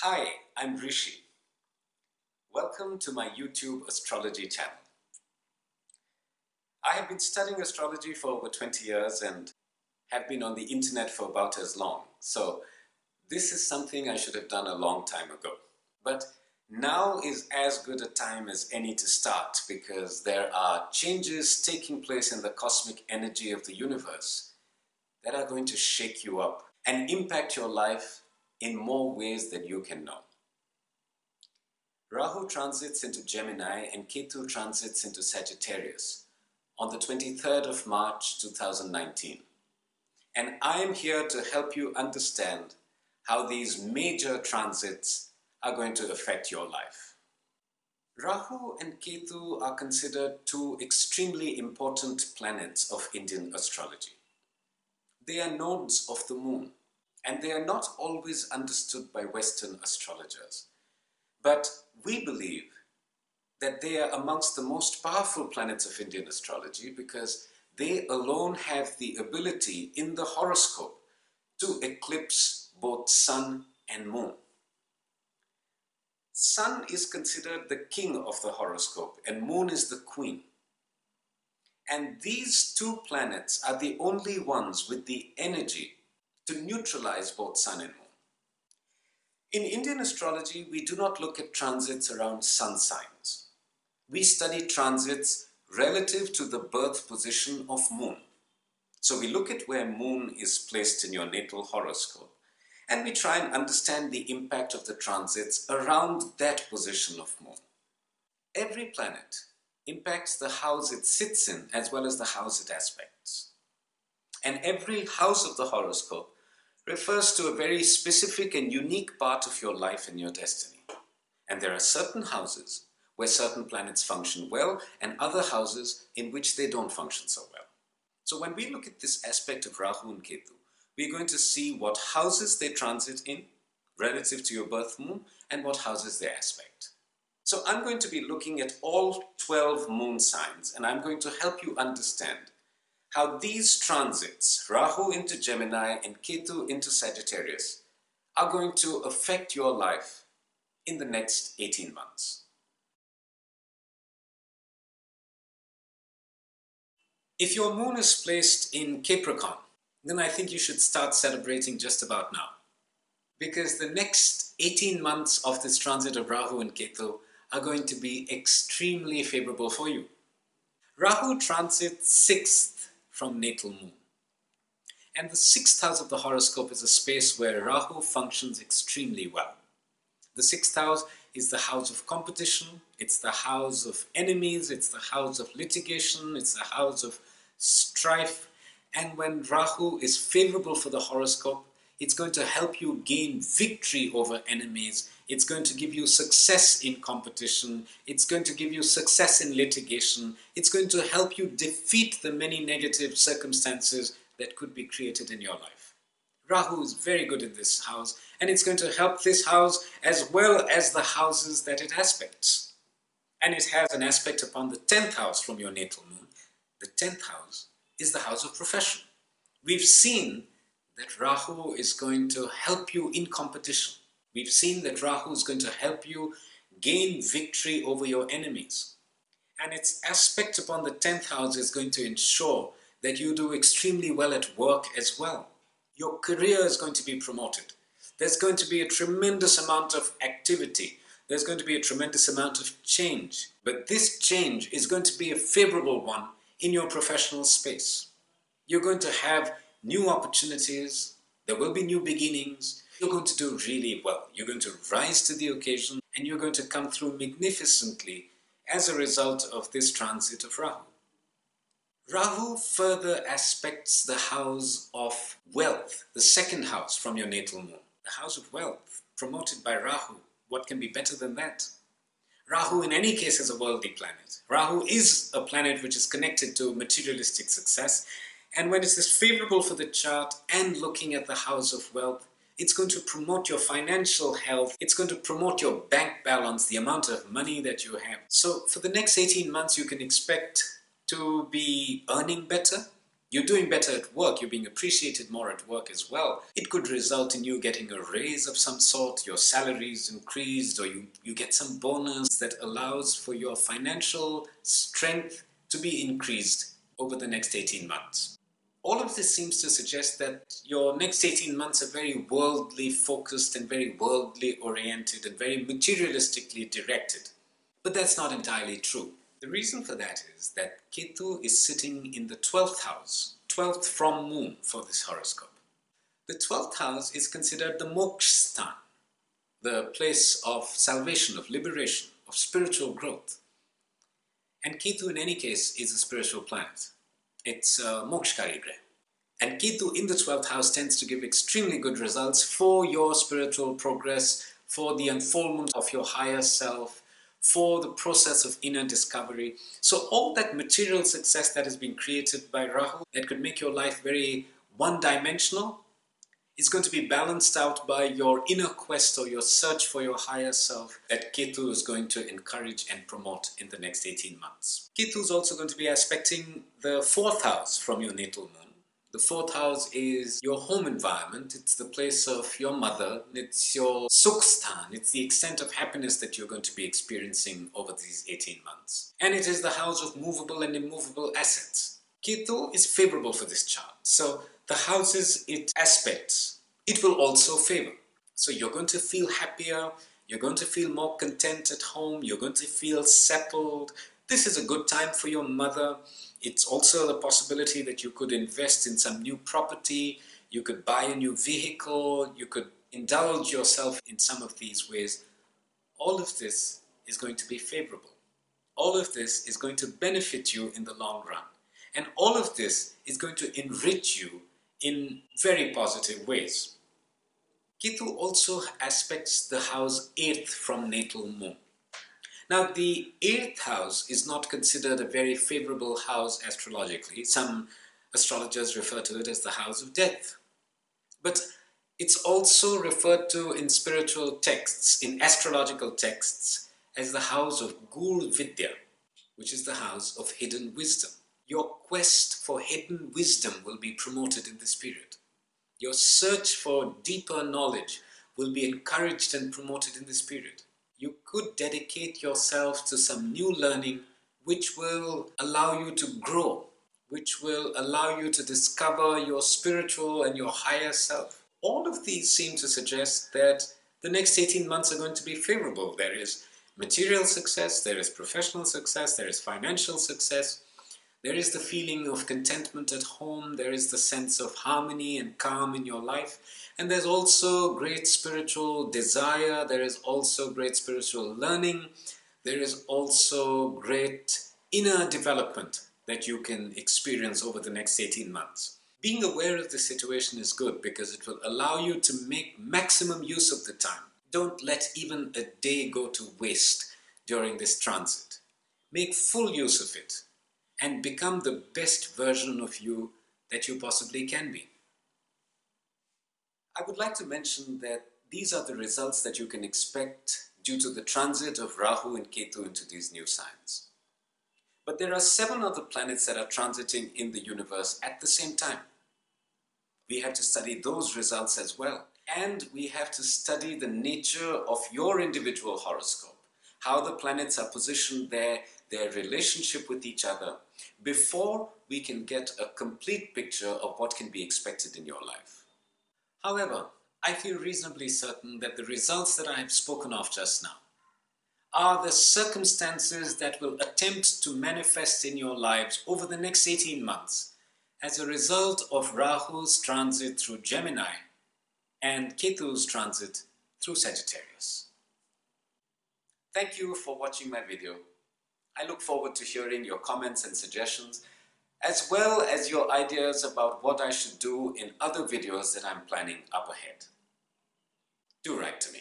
Hi, I'm Rishi. Welcome to my YouTube astrology channel. I have been studying astrology for over 20 years and have been on the internet for about as long. So this is something I should have done a long time ago. But now is as good a time as any to start because there are changes taking place in the cosmic energy of the universe that are going to shake you up and impact your life in more ways than you can know. Rahu transits into Gemini and Ketu transits into Sagittarius on the 23rd of March 2019. And I am here to help you understand how these major transits are going to affect your life. Rahu and Ketu are considered two extremely important planets of Indian astrology. They are nodes of the moon, and they are not always understood by Western astrologers. But we believe that they are amongst the most powerful planets of Indian astrology because they alone have the ability in the horoscope to eclipse both sun and moon. Sun is considered the king of the horoscope and moon is the queen. And these two planets are the only ones with the energy to neutralize both sun and moon. In Indian astrology, we do not look at transits around sun signs. We study transits relative to the birth position of moon. So we look at where moon is placed in your natal horoscope, and we try and understand the impact of the transits around that position of moon. Every planet impacts the house it sits in as well as the house it aspects. And every house of the horoscope refers to a very specific and unique part of your life and your destiny. And there are certain houses where certain planets function well and other houses in which they don't function so well. So when we look at this aspect of Rahu and Ketu, we're going to see what houses they transit in relative to your birth moon and what houses they aspect. So I'm going to be looking at all 12 moon signs and I'm going to help you understand how these transits, Rahu into Gemini and Ketu into Sagittarius, are going to affect your life in the next 18 months. If your moon is placed in Capricorn, then I think you should start celebrating just about now. Because the next 18 months of this transit of Rahu and Ketu are going to be extremely favorable for you. Rahu transits 6th from natal moon. And the 6th house of the horoscope is a space where Rahu functions extremely well. The 6th house is the house of competition, it's the house of enemies, it's the house of litigation, it's the house of strife. And when Rahu is favorable for the horoscope, it's going to help you gain victory over enemies. It's going to give you success in competition. It's going to give you success in litigation. It's going to help you defeat the many negative circumstances that could be created in your life. Rahu is very good in this house, and it's going to help this house as well as the houses that it aspects. And it has an aspect upon the 10th house from your natal moon. The 10th house is the house of profession. We've seen that Rahu is going to help you in competition. We've seen that Rahu is going to help you gain victory over your enemies. And its aspect upon the 10th house is going to ensure that you do extremely well at work as well. Your career is going to be promoted. There's going to be a tremendous amount of activity. There's going to be a tremendous amount of change. But this change is going to be a favorable one in your professional space. You're going to have new opportunities, there will be new beginnings, you're going to do really well. You're going to rise to the occasion and you're going to come through magnificently as a result of this transit of Rahu. Rahu further aspects the house of wealth, the 2nd house from your natal moon. The house of wealth, promoted by Rahu. What can be better than that? Rahu in any case is a worldly planet. Rahu is a planet which is connected to materialistic success. And when it is favorable for the chart and looking at the house of wealth, it's going to promote your financial health. It's going to promote your bank balance, the amount of money that you have. So for the next 18 months, you can expect to be earning better. You're doing better at work, you're being appreciated more at work as well. It could result in you getting a raise of some sort, your salary is increased, or you get some bonus that allows for your financial strength to be increased over the next 18 months. All of this seems to suggest that your next 18 months are very worldly focused and very worldly oriented and very materialistically directed. But that's not entirely true. The reason for that is that Ketu is sitting in the 12th house, 12th from moon for this horoscope. The 12th house is considered the moksha, the place of salvation, of liberation, of spiritual growth. And Ketu in any case is a spiritual planet. It's a mokshkari graha. And Ketu in the 12th house tends to give extremely good results for your spiritual progress, for the unfoldment of your higher self, for the process of inner discovery. So all that material success that has been created by Rahu, that could make your life very one-dimensional, is going to be balanced out by your inner quest or your search for your higher self that Ketu is going to encourage and promote in the next 18 months. Ketu is also going to be aspecting the 4th house from your natal moon. The 4th house is your home environment. It's the place of your mother. It's your sukhsthan. It's the extent of happiness that you're going to be experiencing over these 18 months. And it is the house of movable and immovable assets. Ketu is favorable for this chart. So the houses it aspects, it will also favor. So you're going to feel happier. You're going to feel more content at home. You're going to feel settled. This is a good time for your mother. It's also the possibility that you could invest in some new property, you could buy a new vehicle, you could indulge yourself in some of these ways. All of this is going to be favorable. All of this is going to benefit you in the long run. And all of this is going to enrich you in very positive ways. Ketu also aspects the house 8th from natal moon. Now, the 8th house is not considered a very favorable house astrologically. Some astrologers refer to it as the house of death. But it's also referred to in spiritual texts, in astrological texts, as the house of Gur Vidya, which is the house of hidden wisdom. Your quest for hidden wisdom will be promoted in this period. Your search for deeper knowledge will be encouraged and promoted in this period. You could dedicate yourself to some new learning which will allow you to grow, which will allow you to discover your spiritual and your higher self. All of these seem to suggest that the next 18 months are going to be favorable. There is material success, there is professional success, there is financial success, there is the feeling of contentment at home, there is the sense of harmony and calm in your life. And there's also great spiritual desire, there is also great spiritual learning, there is also great inner development that you can experience over the next 18 months. Being aware of the situation is good because it will allow you to make maximum use of the time. Don't let even a day go to waste during this transit. Make full use of it and become the best version of you that you possibly can be. I would like to mention that these are the results that you can expect due to the transit of Rahu and Ketu into these new signs. But there are 7 other planets that are transiting in the universe at the same time. We have to study those results as well. And we have to study the nature of your individual horoscope, how the planets are positioned there, their relationship with each other, before we can get a complete picture of what can be expected in your life. However, I feel reasonably certain that the results that I have spoken of just now are the circumstances that will attempt to manifest in your lives over the next 18 months as a result of Rahu's transit through Gemini and Ketu's transit through Sagittarius. Thank you for watching my video. I look forward to hearing your comments and suggestions, as well as your ideas about what I should do in other videos that I'm planning up ahead. Do write to me.